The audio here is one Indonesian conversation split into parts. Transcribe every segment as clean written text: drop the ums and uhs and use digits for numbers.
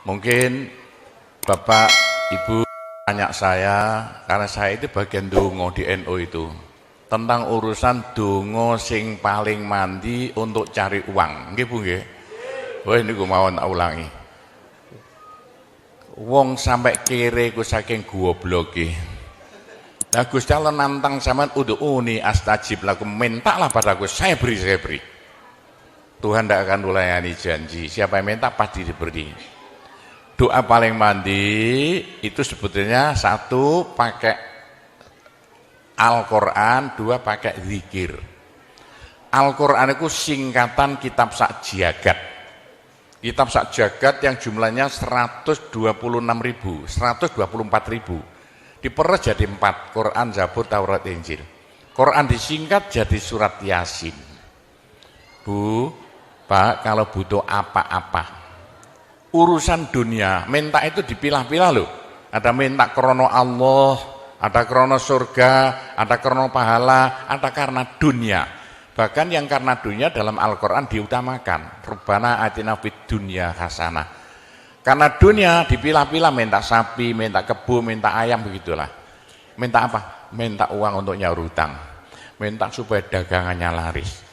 Mungkin Bapak, Ibu tanya saya, karena saya itu bagian dongo di NU itu, tentang urusan dongo sing paling mandi untuk cari uang. Nggih Bu nggih? Wah ini gue mau tak ulangi. Wong sampai kere ku saking gobloke. Nah Gusti Allah nantang sampean ud'uni astajib lakum, mintalah padaku, saya beri, saya beri. Tuhan tidak akan melayani janji, siapa yang minta pasti diberi. Doa paling mandi itu sebetulnya satu pakai Al-Quran, dua pakai zikir. Al-Quran itu singkatan kitab sak jagat. Kitab sak jagat yang jumlahnya 124.000 diperes jadi 4, Quran, Zabur, Taurat, Injil. Quran disingkat jadi surat Yasin. Bu, Pak, kalau butuh apa-apa urusan dunia, minta itu dipilah-pilah loh. Ada minta krono Allah, ada krono surga, ada krono pahala, ada karena dunia. Bahkan yang karena dunia dalam Al-Quran diutamakan. Rabbana atina fid dunya hasanah. Karena dunia dipilah-pilah, minta sapi, minta kebo, minta ayam, begitulah. Minta apa? Minta uang untuk nyaur hutang. Minta supaya dagangannya laris.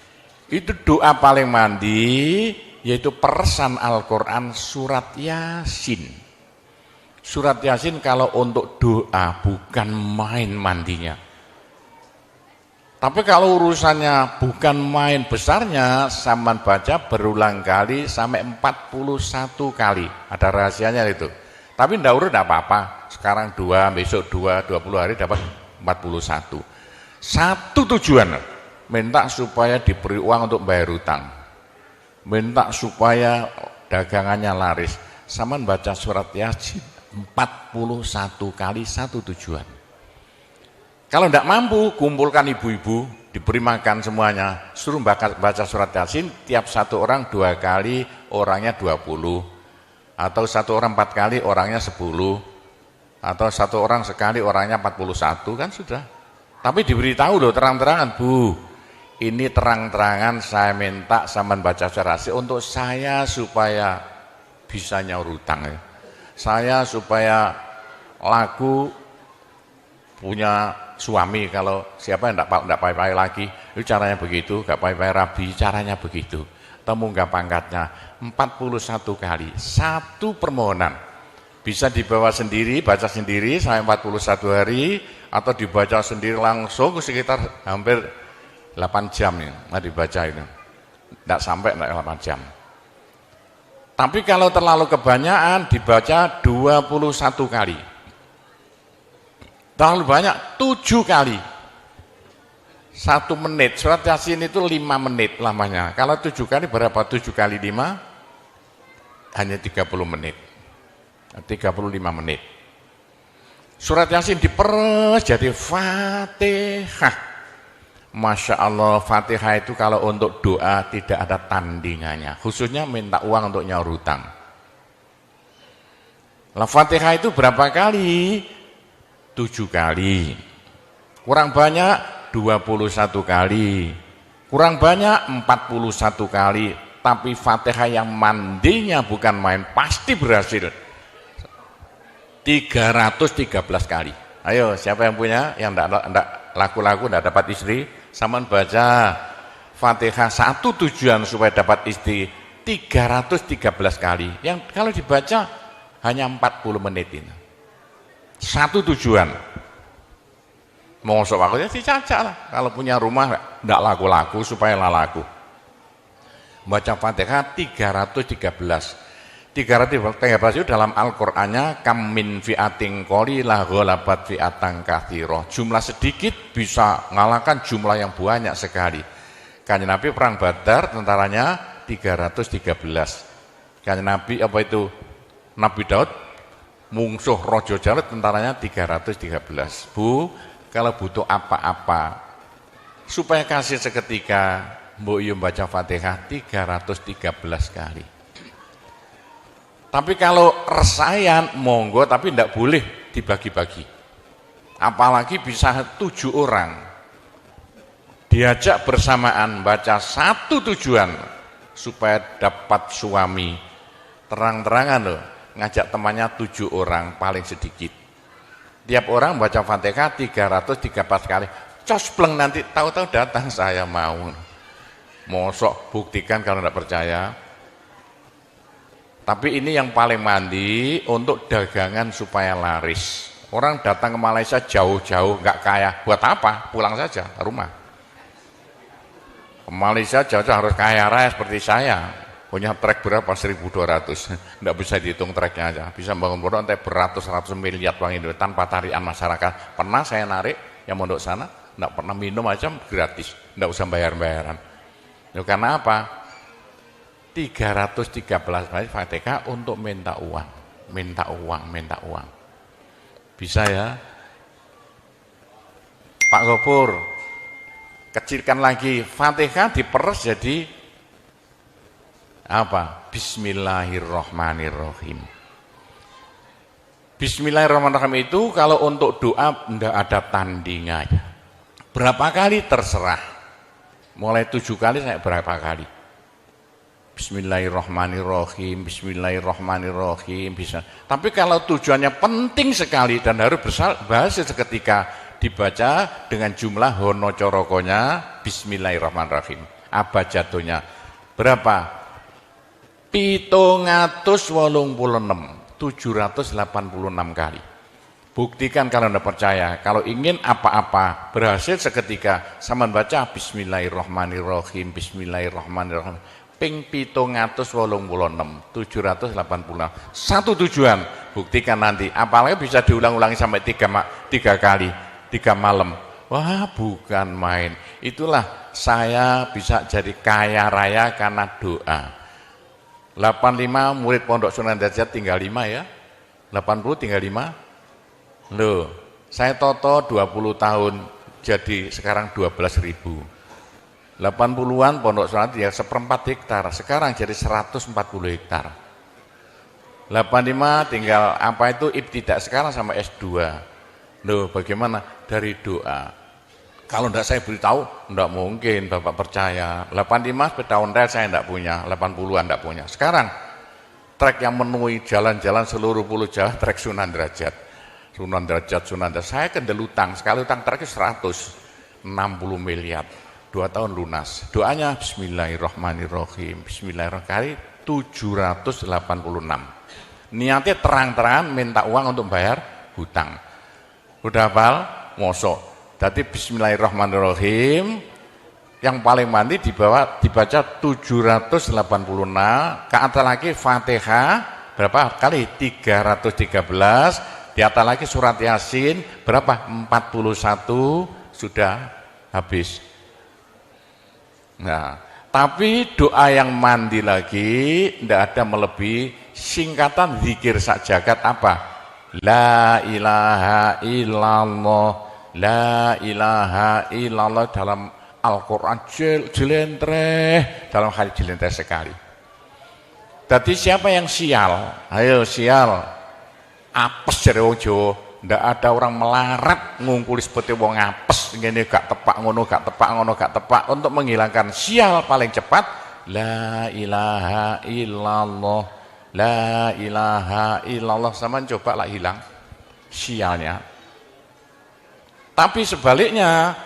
Itu doa paling mandi, yaitu peresan Al-Quran surat Yasin. Surat Yasin kalau untuk doa bukan main mandinya. Tapi kalau urusannya bukan main besarnya, sampean baca berulang kali sampai 41 kali. Ada rahasianya itu. Tapi ndak urut ndak apa-apa. Sekarang 2, besok 2, 20 hari dapat 41. Satu tujuan, minta supaya diberi uang untuk bayar hutang. Minta supaya dagangannya laris. Sampean baca surat Yasin 41 kali, satu tujuan. Kalau tidak mampu, kumpulkan ibu-ibu, diberi makan semuanya, suruh baca surat Yasin, tiap satu orang 2 kali, orangnya 20, atau satu orang 4 kali, orangnya 10, atau satu orang sekali, orangnya 41, kan sudah. Tapi diberitahu loh terang-terangan, Bu, ini terang-terangan saya minta sampean baca surat Yasin untuk saya supaya bisa nyaur hutang ya. Saya supaya laku punya suami, kalau siapa yang tidak payah-payah lagi, itu caranya begitu, gak payah-payah rabi, caranya begitu. Temu gak pangkatnya 41 kali, satu permohonan. Bisa dibawa sendiri, baca sendiri sampai 41 hari, atau dibaca sendiri langsung sekitar hampir 8 jam ya, dibaca itu. Tidak sampai 8 jam. Tapi kalau terlalu kebanyakan dibaca 21 kali. Terlalu banyak 7 kali. 1 menit. Surat Yasin itu 5 menit lamanya. Kalau 7 kali berapa? 7 kali 5 hanya 30 menit. 35 menit. Surat Yasin diperes jadi Fatihah. Masya Allah, Fatihah itu kalau untuk doa tidak ada tandingannya, khususnya minta uang untuk nyaur hutang. Lah Fatihah itu berapa kali? 7 kali. Kurang banyak 21 kali. Kurang banyak 41 kali. Tapi Fatihah yang mandinya bukan main, pasti berhasil 313 kali. Ayo, siapa yang punya, yang enggak laku-laku, enggak dapat istri, sampean baca Fatihah, satu tujuan supaya dapat istri 313 kali. Yang kalau dibaca hanya 40 menit ini. Satu tujuan. Mosok waktunya dicacak lah. Kalau punya rumah enggak laku-laku supaya laku. Baca Fatihah 313. 313 itu dalam Al-Qur'annya kam min fi'atin qalilah ghalabat fi'atan katsirah. Jumlah sedikit bisa ngalahkan jumlah yang banyak sekali. Kanjeng Nabi perang Badar tentaranya 313. Kanjeng Nabi apa itu? Nabi Daud mungsuh Raja Jalut tentaranya 313. Bu, kalau butuh apa-apa supaya kasih seketika, mbok yo baca Fatihah 313 kali. Tapi kalau resayan monggo, tapi tidak boleh dibagi-bagi. Apalagi bisa 7 orang diajak bersamaan baca satu tujuan supaya dapat suami. Terang-terangan loh. ngajak temannya 7 orang paling sedikit. Tiap orang baca Fatihah 334 kali. Cospleng nanti tahu-tahu datang saya mau. Mosok buktikan kalau tidak percaya. Tapi ini yang paling mandi untuk dagangan supaya laris. Orang datang ke Malaysia jauh-jauh nggak kaya, buat apa? Pulang saja ke rumah. Ke Malaysia jauh-jauh harus kaya raya seperti saya. Punya trek berapa? 1.200. Nggak bisa dihitung treknya aja. Bisa bangun pondok nanti beratus-ratus miliar uang Indonesia tanpa tarian masyarakat. Pernah saya narik yang mondok sana, nggak pernah minum aja gratis, nggak usah bayar-bayaran. Ya, karena apa? 313 kali Fatihah untuk minta uang, minta uang, minta uang. Bisa ya? Pak Gopur, kecilkan lagi, Fatihah diperes jadi apa? Bismillahirrahmanirrahim. Bismillahirrahmanirrahim itu kalau untuk doa tidak ada tandingannya. Berapa kali terserah. Mulai 7 kali saya berapa kali. Bismillahirrahmanirrahim, Bismillahirrahmanirrahim, bisa. Tapi kalau tujuannya penting sekali dan harus berhasil seketika dibaca dengan jumlah hono corokonya Bismillahirrahmanirrahim. Abjadnya berapa? 786 kali. Buktikan kalau Anda percaya. Kalau ingin apa-apa berhasil seketika, sama baca Bismillahirrahmanirrahim, Bismillahirrahmanirrahim. Ping 786. Satu tujuan, buktikan nanti. Apalagi bisa diulang-ulangi sampai 3 kali, 3 malam. Wah, bukan main. Itulah saya bisa jadi kaya raya karena doa. 85 murid Pondok Sunan Derajat tinggal 5 ya. 80 tinggal 5. Loh, saya toto 20 tahun jadi sekarang 12.000. 80-an Pondok Sunan ya 1/4 hektar, sekarang jadi 140 hektar. 85 tinggal apa itu ibtidak sekarang sama S2. Loh, bagaimana? Dari doa. Kalau tidak saya beritahu, tidak mungkin Bapak percaya. 85 sepeda ontel saya tidak punya, 80-an tidak punya. Sekarang trek yang memenuhi jalan-jalan seluruh pulau Jawa, trek Sunan Derajat. Sunan Derajat. Saya kendel utang, sekali utang treknya 160 miliar. 2 tahun lunas. Doanya Bismillahirrahmanirrahim. Bismillahirrahmanirrahim 786. Niatnya terang-terangan minta uang untuk bayar hutang. Udah hafal? Mosok. Jadi Bismillahirrahmanirrahim yang paling mandi dibaca 786, ke atas lagi Fatihah berapa kali? 313, di atas lagi surat Yasin berapa? 41, sudah habis. Nah, tapi doa yang mandi lagi tidak ada melebihi singkatan zikir sak jagat apa? La ilaha illallah, la ilaha illallah dalam Al-Quran jelentreh, dalam hadis jelentreh sekali. Jadi siapa yang sial? Ayo sial, apes dari wong Jawa. Ndak ada orang melarat ngungkuli seperti wong apes, ngene gak tepak ngono, gak tepak ngono, gak tepak. Untuk menghilangkan sial paling cepat la ilaha illallah, la ilaha illallah. Sama coba lah hilang sialnya. Tapi sebaliknya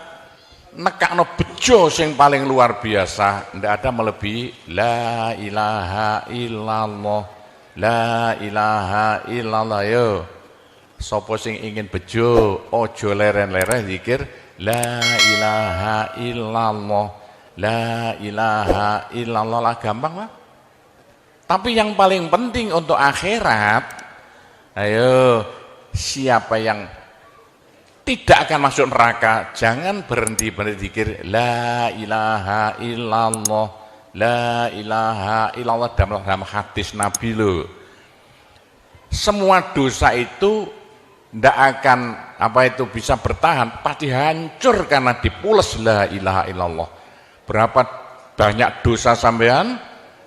nekakno bejo sing paling luar biasa, ndak ada melebihi la ilaha illallah, la ilaha illallah. Yo sapa sing ingin bejo ojo leren-leren zikir la ilaha illallah, la ilaha illallah lah, gampang lah. Tapi yang paling penting untuk akhirat, ayo siapa yang tidak akan masuk neraka, jangan berhenti zikir la ilaha illallah, la ilaha illallah dalam hadis Nabi loh. Semua dosa itu tidak akan bisa bertahan, pasti hancur karena dipules la ilaha illallah. Berapa banyak dosa sampean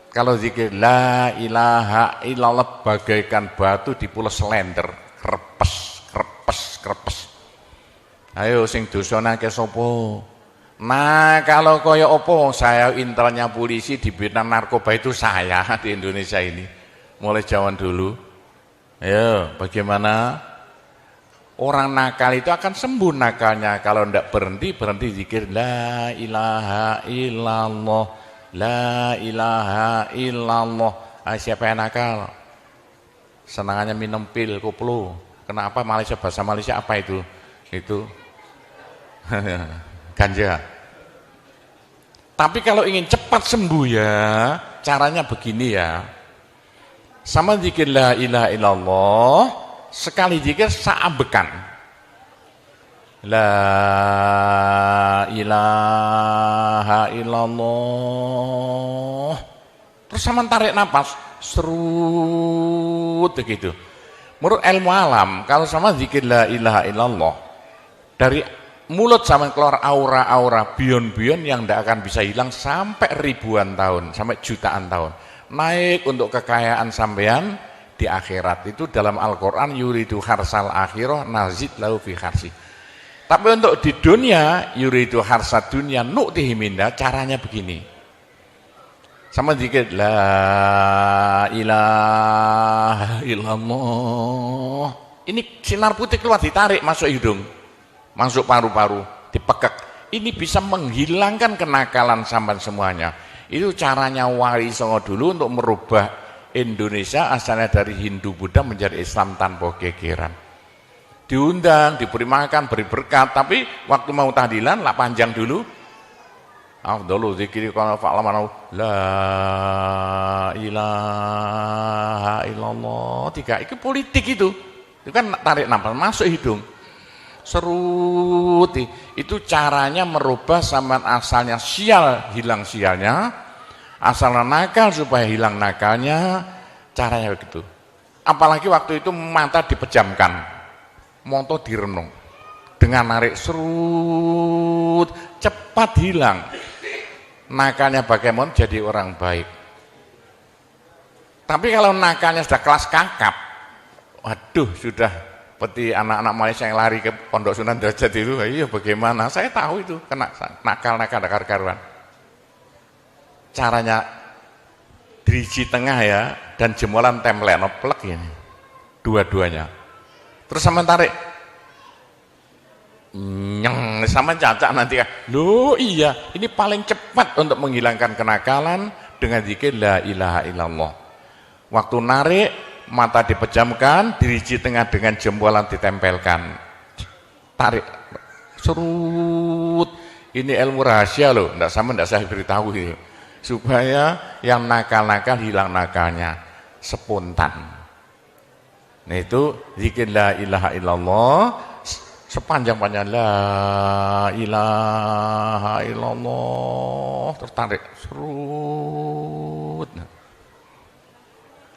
kalau zikir la ilaha illallah bagaikan batu dipules lender, krepes, krepes, krepes. Ayo sing dosane akeh sapa? Nah, kalau koyo opo, saya intelnya polisi di bidang narkoba itu saya di Indonesia ini. Mulai zaman dulu. Ayo, bagaimana? Orang nakal itu akan sembuh nakalnya kalau tidak berhenti zikir la ilaha illallah, la ilaha illallah. Siapa yang nakal? Senangannya minum pil, koplo. Kenapa Malaysia, bahasa Malaysia apa itu? Itu ganja. Tapi kalau ingin cepat sembuh ya, caranya begini ya. Sama zikir la ilaha illallah, sekali zikir saambekan. La ilaha illallah. Terus sama tarik napas, serut begitu. Menurut ilmu alam, kalau sama zikir la ilaha illallah, dari mulut sama keluar aura-aura bion-bion yang tidak akan bisa hilang sampai ribuan tahun, sampai jutaan tahun. Naik untuk kekayaan sampean di akhirat. Itu dalam Al-Quran, yuridu harsal akhirah nazid lahu fi harsi. Tapi untuk di dunia, yuridu harsad dunia nu'tihi minda, caranya begini. Sama dikit la ilaha illallah. Ini sinar putih keluar, ditarik masuk hidung, masuk paru-paru, dipekek. Ini bisa menghilangkan kenakalan sampan semuanya. Itu caranya Wali Songo dulu untuk merubah Indonesia asalnya dari Hindu Buddha menjadi Islam tanpa gegeran. Diundang, diberi makan, beri berkat, tapi waktu mau tahlilan lah panjang dulu. Afdalu dzikri kana fa'laman la ilaha illallah. Tiga, itu politik itu. Itu kan tarik nafas masuk hidung. Serut. Itu caranya merubah sampean asalnya sial, hilang sialnya. Asalnya nakal supaya hilang nakalnya. Caranya begitu. Apalagi waktu itu mata dipejamkan. Monto direnung. Dengan narik serut, cepat hilang. Nakalnya bagaimana jadi orang baik. Tapi kalau nakalnya sudah kelas kakap, waduh sudah seperti anak-anak Malaysia yang lari ke Pondok Sunan Derajat itu, iya bagaimana? Saya tahu itu kena nakal-nakal karuan. Caranya diriji tengah ya, dan jemulan template noplek ini, dua-duanya. Terus sama tarik, nyeng sama cacak nanti kan. Loh iya, ini paling cepat untuk menghilangkan kenakalan dengan zikir la ilaha illallah. Waktu narik, mata dipejamkan, diriji tengah dengan jempolan ditempelkan. Tarik, serut. Ini ilmu rahasia loh, enggak saya beritahu itu. Supaya yang nakal-nakal hilang nakalnya spontan. Nah itu zikir la ilaha illallah. Sepanjang-panjang la ilaha illallah, tertarik serut.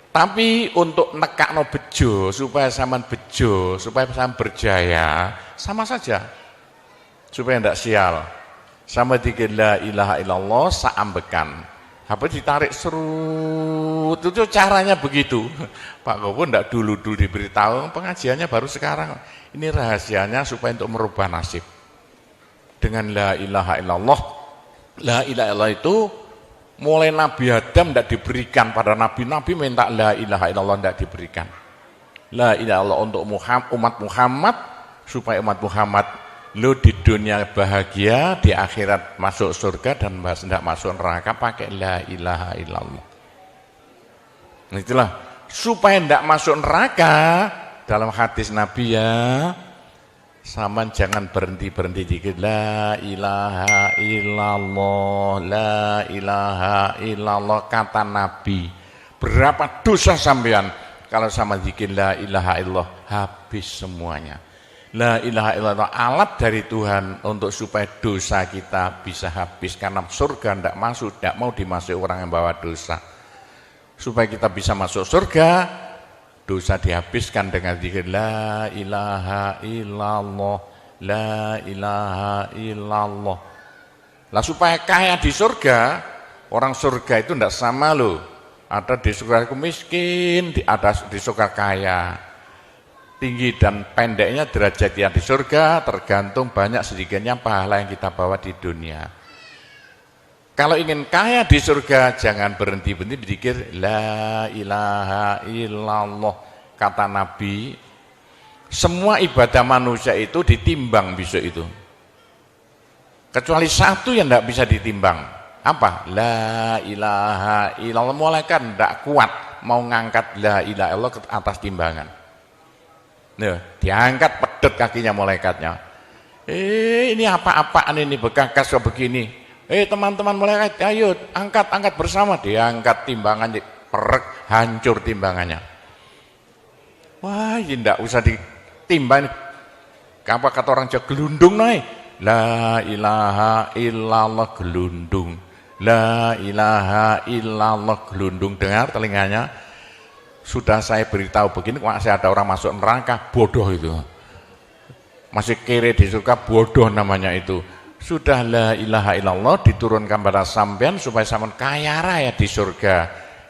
Tapi untuk nekakno bejo supaya sampean bejo, supaya sampean berjaya, sama saja. Supaya tidak sial. Sama dikir la ilaha illallah saambekan. Apa ditarik serut, itu caranya begitu. Pak Gowo tidak dulu diberitahu, pengajiannya baru sekarang. Ini rahasianya supaya untuk merubah nasib. Dengan la ilaha illallah. La ilaha illallah itu mulai Nabi Adam tidak diberikan pada nabi-nabi minta la ilaha illallah tidak diberikan. La ilaha illallah untuk umat Muhammad supaya umat Muhammad lo di dunia bahagia, di akhirat masuk surga dan tidak masuk neraka pakai la ilaha illallah. Nah, itulah supaya tidak masuk neraka. Dalam hadis Nabi ya, sama jangan berhenti dikit la ilaha illallah, la ilaha illallah kata Nabi. Berapa dosa sampean kalau sama zikir la ilaha illallah habis semuanya. La ilaha illallah alat dari Tuhan untuk supaya dosa kita bisa habis karena surga tidak masuk, tidak mau dimasuki orang yang bawa dosa. Supaya kita bisa masuk surga, dosa dihabiskan dengan zikir la ilaha illallah, la ilaha illallah. Lah supaya kaya di surga, orang surga itu tidak sama loh. Ada di surga itu miskin, ada di surga kaya. Tinggi dan pendeknya derajat yang di surga tergantung banyak sedikitnya pahala yang kita bawa di dunia. Kalau ingin kaya di surga, jangan berhenti-berhenti berzikir la ilaha illallah. kata Nabi, semua ibadah manusia itu ditimbang besok itu. Kecuali satu yang tidak bisa ditimbang. Apa? La ilaha illallah. Malaikat tidak kuat mau ngangkat la ilaha illallah ke atas timbangan. Nah, diangkat pedet kakinya malaikatnya. Ini apa-apaan ini bekas begini. Teman-teman malaikat, ayo angkat bersama. Diangkat timbangannya, perek, hancur timbangannya. Wah, ini tidak usah ditimbang. Apa kata orang Jawa, gelundung naik. La ilaha illallah gelundung. La ilaha illallah gelundung. Dengar telinganya. Sudah saya beritahu begini, masih ada orang masuk neraka, bodoh itu. Masih kere di surga, bodoh namanya itu. Sudah la ilaha illallah diturunkan pada sampean supaya sampean kaya raya di surga.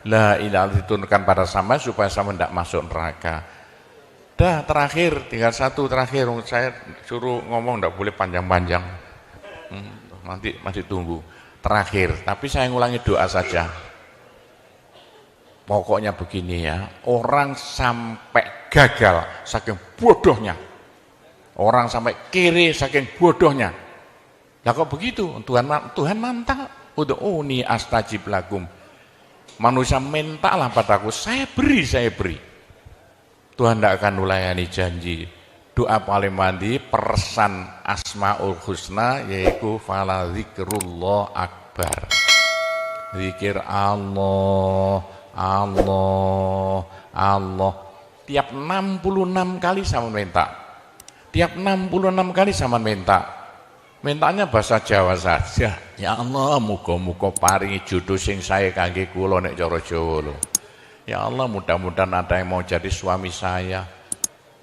La ilaha diturunkan pada sampean supaya sampean tidak masuk neraka. Dah terakhir, tinggal satu terakhir. Saya suruh ngomong tidak boleh panjang-panjang. Nanti masih tunggu. Terakhir, tapi saya ngulangi doa saja. Pokoknya begini ya, orang sampai gagal saking bodohnya. Orang sampai kiri saking bodohnya. Lah kok begitu? Tuhan mantap. Ud'uni astajib lakum. Manusia mintalah padaku, saya beri. Tuhan tidak akan melayani janji. Doa paling mandi persan Asmaul Husna yaitu fala zikrullah akbar. Zikir Allah. Tiap 66 kali sama minta. Tiap 66 kali sama minta. Mintanya bahasa Jawa saja. Ya Allah, muga-muga paringi jodoh sing sae kangge kula nek cara Jawa lho. Ya Allah, mudah-mudahan ada yang mau jadi suami saya.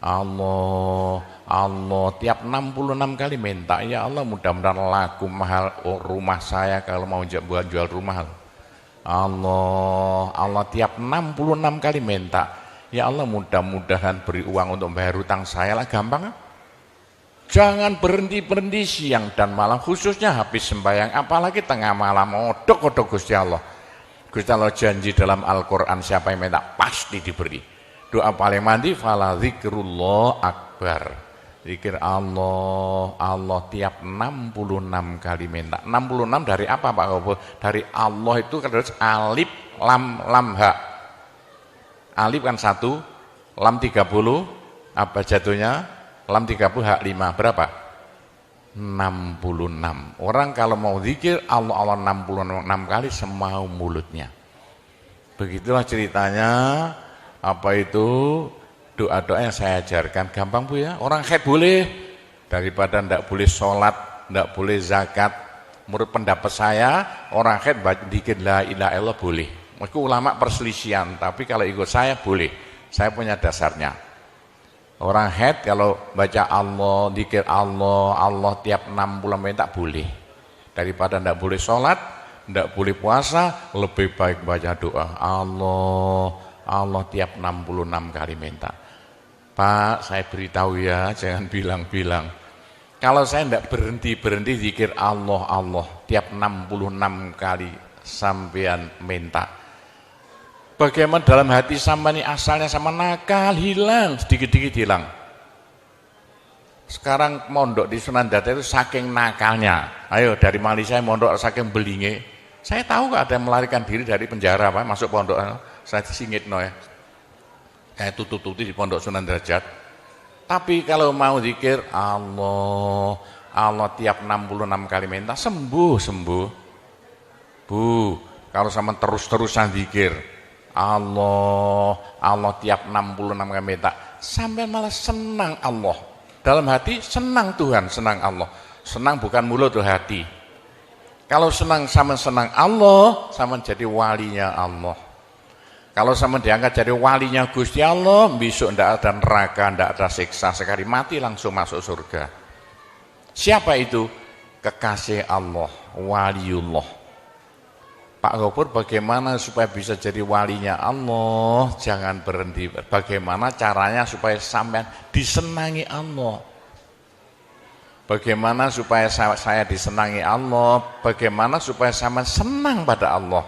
Allah, tiap 66 kali minta. Ya Allah, mudah-mudahan laku mahal rumah saya kalau mau jual rumah. Allah tiap 66 kali minta. Ya Allah, mudah-mudahan beri uang untuk bayar hutang saya lah, gampang. Jangan berhenti siang dan malam, khususnya habis sembahyang, apalagi tengah malam. Odok Gusti Allah. Gusti Allah janji dalam Al-Quran, siapa yang minta pasti diberi. Doa paling mandi fala zikrullah akbar. Zikir Allah tiap 66 kali minta. 66 dari apa Pak Kobo? Dari Allah itu kan alif lam ha. Alif kan 1, lam 30, apa jatuhnya? Lam 30 hak 5, berapa? 66. Orang kalau mau zikir Allah 66 kali semau mulutnya. Begitulah ceritanya. Apa itu doa-doa yang saya ajarkan, gampang Bu ya. Orang haid boleh, daripada ndak boleh sholat, ndak boleh zakat. Menurut pendapat saya, orang haid dikit la ilaha illallah boleh. Mungkin ulama perselisihan, tapi kalau ikut saya boleh. Saya punya dasarnya. Orang haid kalau baca Allah, dikir Allah tiap 60 menit tak boleh. Daripada ndak boleh sholat, ndak boleh puasa, lebih baik baca doa Allah tiap 66 kali minta. Pak, saya beritahu ya, jangan bilang-bilang. Kalau saya tidak berhenti zikir Allah tiap 66 kali sampean minta. Bagaimana dalam hati sama ini asalnya sama nakal, hilang, sedikit-sedikit hilang. Sekarang mondok di Sunan Data itu saking nakalnya. Ayo dari Malaysia mondok saking belinge. Saya tahu gak ada yang melarikan diri dari penjara Pak, masuk pondok. Saya singit ya. Kayak tutup-tutup di pondok Sunan Derajat. Tapi kalau mau zikir Allah tiap 66 kali minta sembuh. Bu, kalau sama terus-terusan zikir Allah tiap 66 kali minta, sampai malah senang Allah. Dalam hati senang Tuhan, senang Allah. Senang bukan mulut tuh hati. Kalau senang sama senang Allah, sama jadi walinya Allah. Kalau sama diangkat jadi walinya Gusti Allah, besok ndak ada neraka, ndak ada siksa, sekali mati langsung masuk surga. Siapa itu? Kekasih Allah, waliullah. Pak Gopur, bagaimana supaya bisa jadi walinya Allah? Jangan berhenti. Bagaimana caranya supaya sampean disenangi Allah? Bagaimana supaya saya disenangi Allah? Bagaimana supaya sampean senang pada Allah?